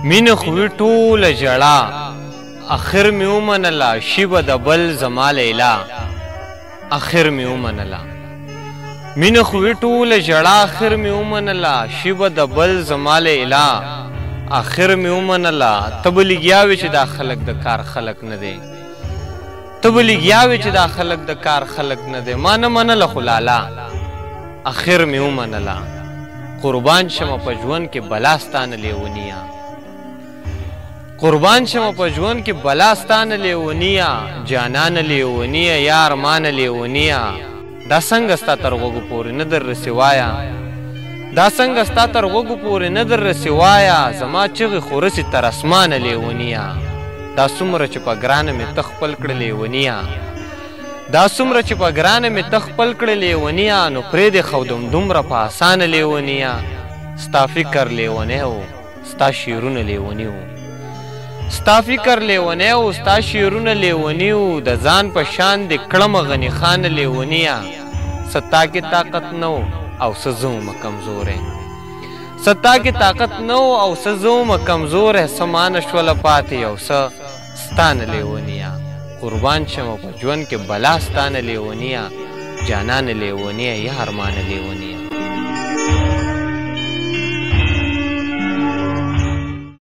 مین خوی ټول جړا اخر می ومنلا شیب د بل زما لیلا اخر می ومنلا مین خوی ټول جړا اخر می ومنلا شیب د بل زما لیلا اخر می ومنلا تبلیګیاوي چې دا خلق د کار خلق نه دی تبلیګیاوي چې دا خلق د کار خلق نه دی ما نه منله خو لالا اخر می ومنلا قربان شمه په ژوند کې بلاستانه لیونیا قربان شمه په ژوند کې بلاستانه لیونیا جانان لیونیا یار مان لیونیا دا څنګه ستا تر غوږو پورې نه در رسوایا دا څنګه ستا تر غوږو پورې نه در رسوایا زما چغې خو رسي تر اسمانه لیونیا دا څومره چې په ګرانه مې ته خپل کړه لیونیا دا څومره چې په ګرانه مې ته خپل کړه لیونیا نو پرېږدې ښودم دومره په اسانه لیونیا ستا فکر لیونی و ستا شعرونه لیوني و ستا فکر لیونی و ستا شعرونه لیوني و د ځان په شان دې کړمه غني خانه لیونیا ستا کې طاقت نه و او څه زه ومه کمزوری ستا کې طاقت نه و او څه زه ومه کمزوری څه مانه شوله پاتې یو څه ستانه لیونیا قربان شمه په ژوند کې بلا ستانه لیونیا جانان لیونیا یا ارمان لیونیا